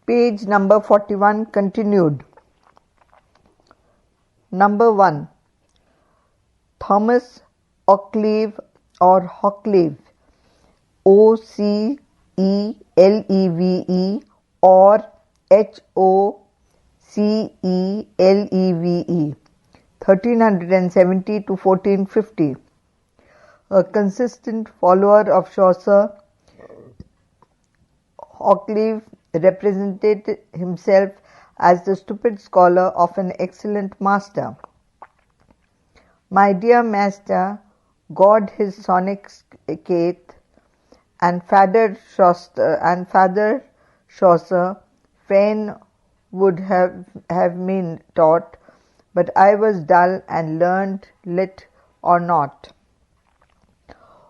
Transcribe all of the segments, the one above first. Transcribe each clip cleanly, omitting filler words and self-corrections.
Page number 41 continued. Number 1. Thomas Occleve or Hockleve, Occeleve or Hoceleve, 1370 to 1450. A consistent follower of Chaucer, Occleve represented himself as the stupid scholar of an excellent master. My dear master, God his sonic Kate, and Father Chaucer, fain would have me taught, but I was dull and learned lit or not.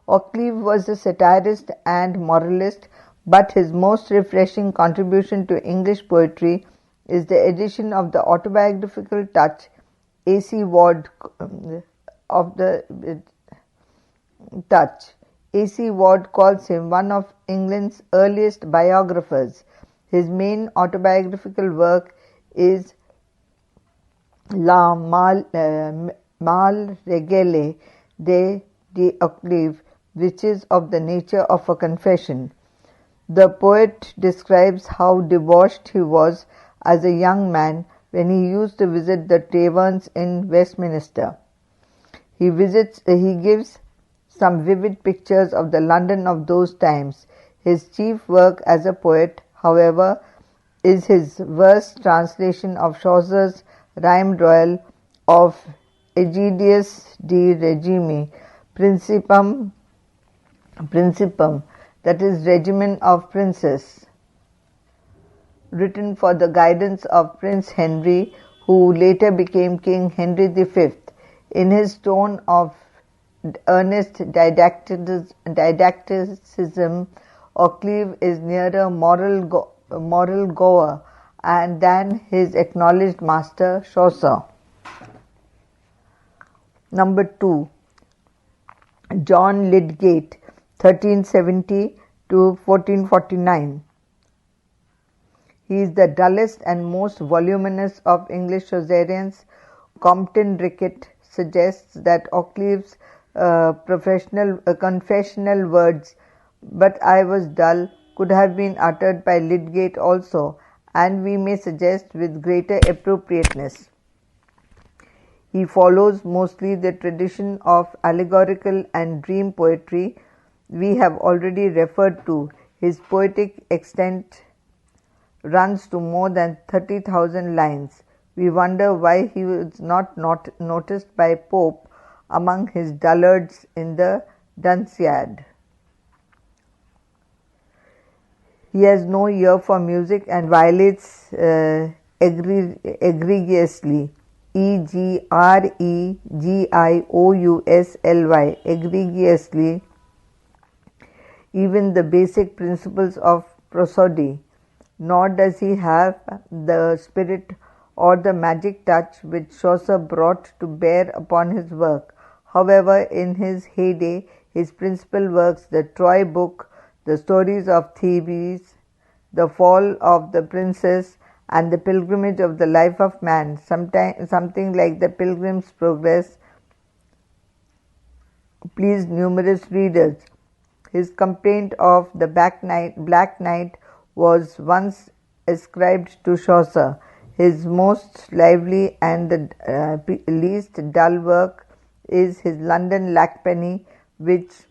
Occleve was a satirist and moralist, but his most refreshing contribution to English poetry is the addition of the autobiographical touch. A.C. Ward calls him one of England's earliest biographers. His main autobiographical work is La Mal Regale de Occleve, which is of the nature of a confession. The poet describes how debauched he was as a young man when he used to visit the taverns in Westminster. He gives some vivid pictures of the London of those times. His chief work as a poet, however, is his verse translation of Chaucer's rhymed royal of Aegidius de Regime Principum, that is, regimen of princes, written for the guidance of Prince Henry, who later became King Henry V. In his tone of earnest didacticism, Occleve is nearer moral goer than his acknowledged master Chaucer. Number 2. John Lydgate, 1370 to 1449. He is the dullest and most voluminous of English Chaucerians. Compton Rickett suggests that Occleve's confessional words, "But I was dull," could have been uttered by Lydgate also, and we may suggest with greater appropriateness. He follows mostly the tradition of allegorical and dream poetry we have already referred to. His poetic extent runs to more than 30,000 lines. We wonder why he was not noticed by Pope among his dullards in the Dunciad. He has no ear for music and violates egregiously, egregiously, egregiously, even the basic principles of prosody, nor does he have the spirit or the magic touch which Chaucer brought to bear upon his work. However, in his heyday, his principal works, the Troy Book, the Stories of Thebes, the Fall of the Princess, and the Pilgrimage of the Life of Man, something like the Pilgrim's Progress, pleased numerous readers. His complaint of the Black Knight was once ascribed to Chaucer. His most lively and the least dull work is his London Lackpenny, which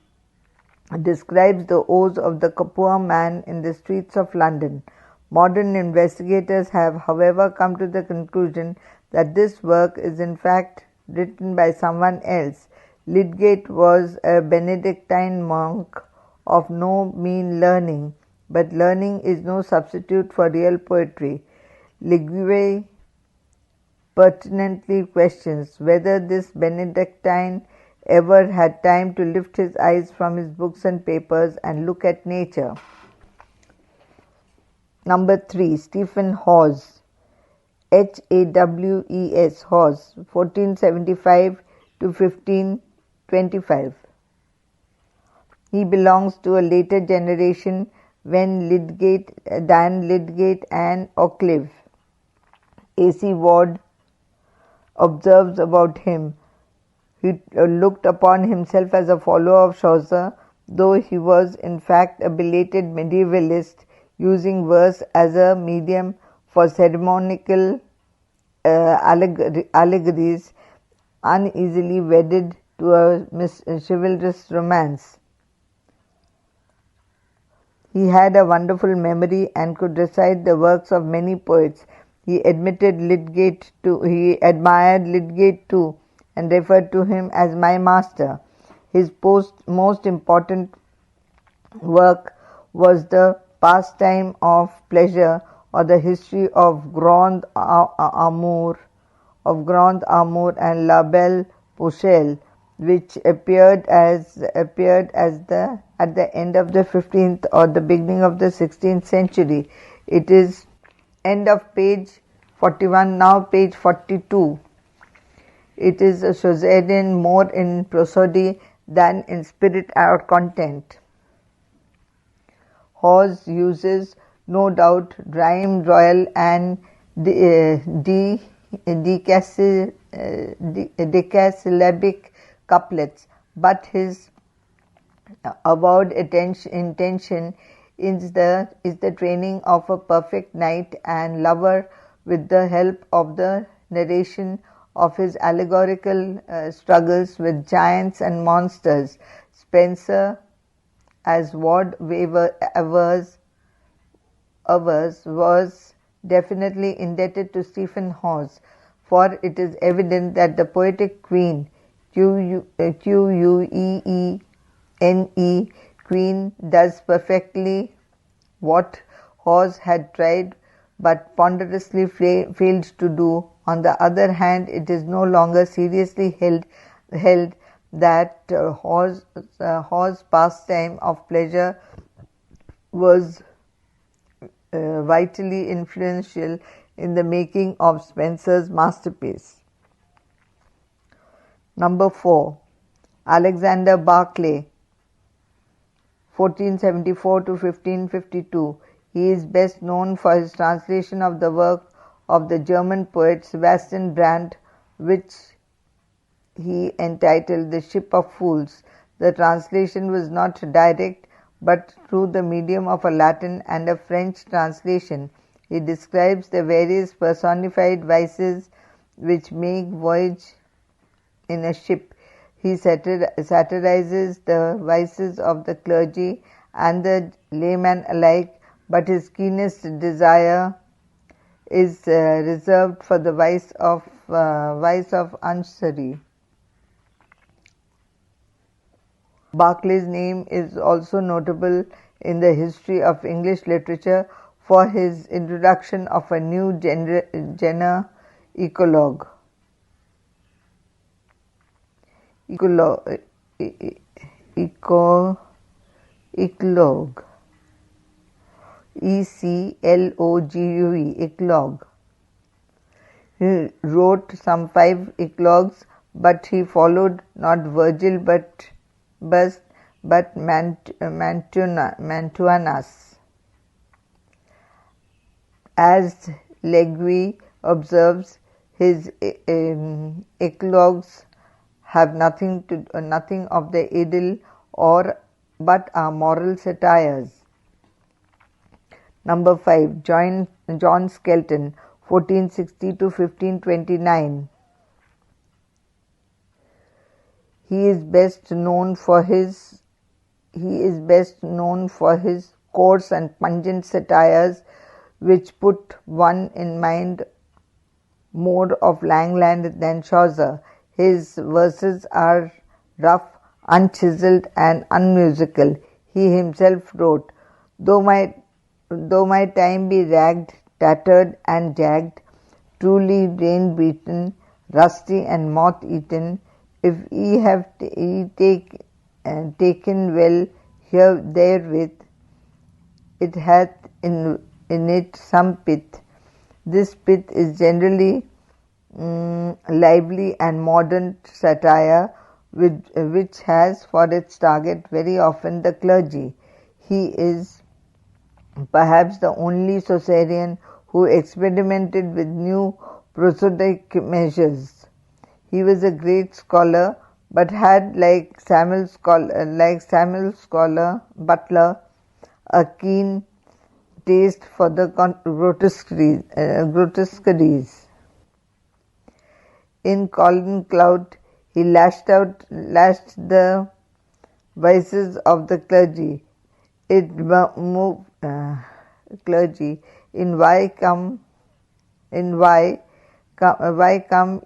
describes the woes of the poor man in the streets of London. Modern investigators have, however, come to the conclusion that this work is in fact written by someone else. Lydgate was a Benedictine monk of no mean learning, but learning is no substitute for real poetry. Lydgate pertinently questions whether this Benedictine ever had time to lift his eyes from his books and papers and look at nature. Number 3. Stephen Hawes, Hawes, Hawes, 1475 to 1525. He belongs to a later generation Dan Lydgate and Occleve. A.C. Ward observes about him: he looked upon himself as a follower of Chaucer, though he was in fact a belated medievalist, using verse as a medium for ceremonial allegories, uneasily wedded to a chivalrous romance. He had a wonderful memory and could recite the works of many poets. He admired Lydgate too, and referred to him as my master. His most important work was the Pastime of Pleasure, or the history of Grand Amour and La Belle Pucelle, which appeared at the end of the 15th or the beginning of the 16th century. It is end of page 41, now page 42. It is a Chaucerian more in prosody than in spirit or content. Hawes uses, no doubt, rhyme, royal and decasyllabic couplets, but his avowed intention is the training of a perfect knight and lover with the help of the narration of his allegorical struggles with giants and monsters. Spenser, as Ward avers, was definitely indebted to Stephen Hawes, for it is evident that the poetic queen, Queene, Queen, does perfectly what Hawes had tried but ponderously failed to do. On the other hand, it is no longer seriously held that Hawes' pastime of pleasure was vitally influential in the making of Spenser's masterpiece. Number 4. Alexander Barclay, 1474 to 1552. He is best known for his translation of the work of the German poet Sebastian Brandt, which he entitled The Ship of Fools. The translation was not direct, but through the medium of a Latin and a French translation. He describes the various personified vices which make voyage in a ship. He satirizes the vices of the clergy and the layman alike, but his keenest desire is reserved for the vice of usury. Barclay's name is also notable in the history of English literature for his introduction of a new genre, eclogue. Eclogue. E-C-L-O-G-U-E, eclogue. He wrote some 5 eclogues, but he followed not Virgil but Mantuanus. As Legui observes, his eclogues have nothing of the idle but are moral satires. Number 5. John Skelton, 1460 to 1529. He is best known for his coarse and pungent satires, which put one in mind more of Langland than Chaucer. His verses are rough, unchiseled, and unmusical. He himself wrote, Though my time be ragged, tattered, and jagged, truly rain-beaten, rusty, and moth-eaten, if ye have taken well therewith, it hath in it some pith. This pith is generally lively and modern satire, which has for its target very often the clergy. He is perhaps the only Chaucerian who experimented with new prosodic measures. He was a great scholar, but had, like Samuel Scholar Butler, a keen taste for the grotesqueries. In Colin Cloud, he lashed the vices of the clergy. It moved clergy in why come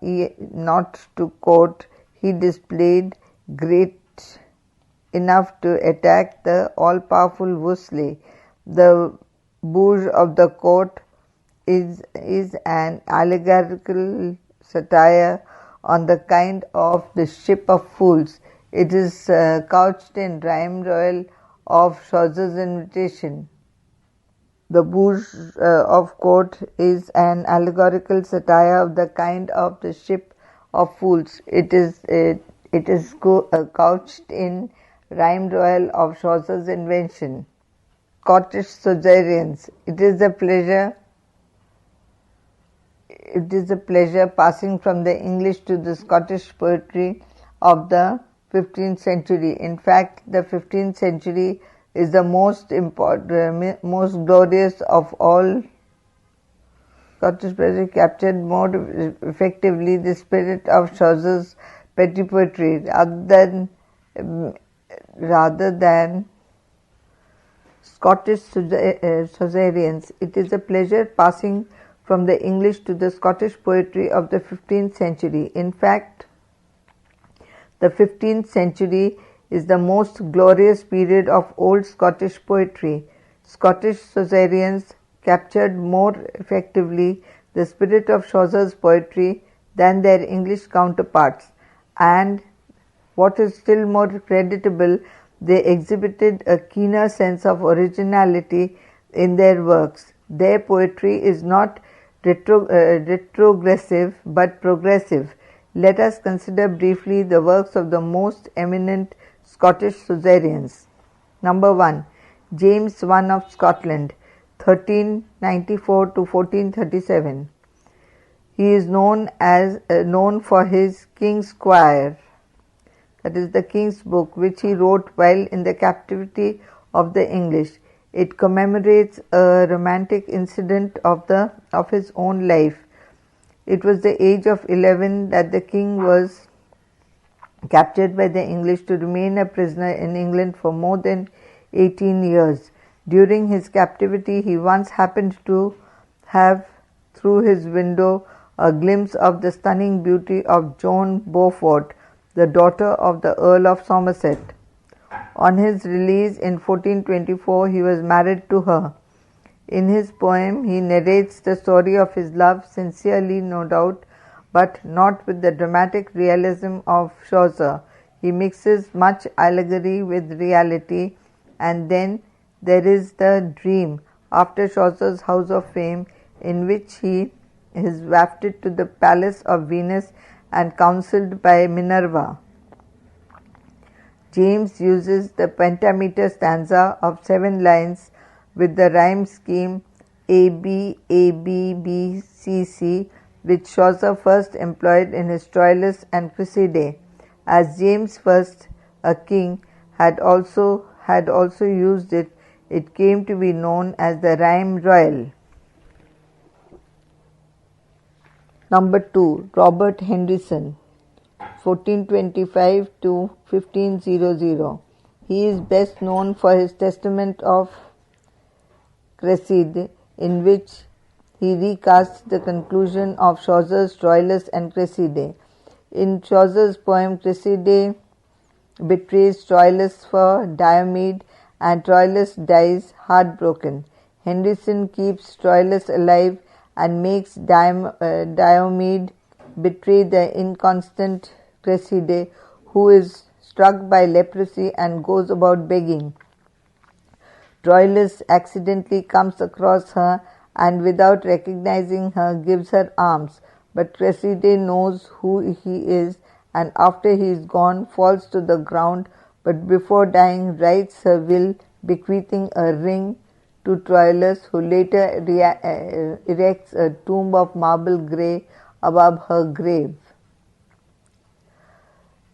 ye not to court. He displayed great enough to attack the all-powerful Wolsey. The Bouge of the court is an allegorical satire on the kind of the ship of fools. It is couched in rhyme royal of Chaucer's invitation. The Bouge of court is an allegorical satire of the kind of the ship of fools. It is couched in rhyme royal of Chaucer's invention. Scottish Chaucerians. It is a pleasure passing from the English to the Scottish poetry of the 15th century. In fact, the 15th century is the most glorious of all. Scottish poetry captured more effectively the spirit of Chaucer's petty poetry rather than Scottish Chaucerians. It is a pleasure passing from the English to the Scottish poetry of the 15th century. In fact, the 15th century is the most glorious period of old Scottish poetry. Scottish Chaucerians captured more effectively the spirit of Chaucer's poetry than their English counterparts, and what is still more creditable, they exhibited a keener sense of originality in their works. Their poetry is not retrogressive but progressive. Let us consider briefly the works of the most eminent Scottish Chaucerians. Number 1. James I of Scotland, 1394 to 1437. He is known for his King's Quire, that is the King's Book, which he wrote while in the captivity of the English. It commemorates a romantic incident of his own life. It was the age of 11 that the king was captured by the English to remain a prisoner in England for more than 18 years. During his captivity, he once happened to have, through his window, a glimpse of the stunning beauty of Joan Beaufort, the daughter of the Earl of Somerset. On his release in 1424, he was married to her. In his poem, he narrates the story of his love, sincerely no doubt, but not with the dramatic realism of Chaucer. He mixes much allegory with reality, and then there is the dream, after Chaucer's House of Fame, in which he is wafted to the palace of Venus and counselled by Minerva. James uses the pentameter stanza of 7 lines with the rhyme scheme AB, AB, B, C, C, which Chaucer first employed in his Troilus and Cressida. As James I, a king, had also used it, it came to be known as the rhyme royal. Number 2. Robert Henryson, 1425 to 1500. He is best known for his Testament of Cressida, in which he recasts the conclusion of Chaucer's Troilus and Cressida. In Chaucer's poem, Cressida betrays Troilus for Diomed, and Troilus dies heartbroken. Henryson keeps Troilus alive and makes Diomed betray the inconstant Cressida, who is struck by leprosy and goes about begging. Troilus accidentally comes across her and, without recognizing her, gives her alms, but Cressida knows who he is, and after he is gone falls to the ground, but before dying writes her will, bequeathing a ring to Troilus, who later erects a tomb of marble grey above her grave.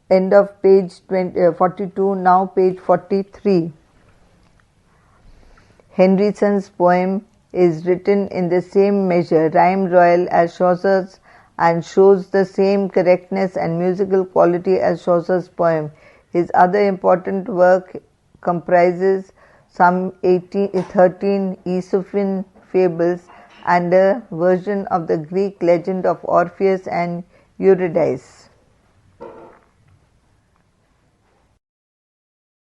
End of page 42, now page 43. Henryson's poem is written in the same measure, rhyme royal, as Chaucer's, and shows the same correctness and musical quality as Chaucer's poem. His other important work comprises some 13 Aesopian fables and a version of the Greek legend of Orpheus and Eurydice.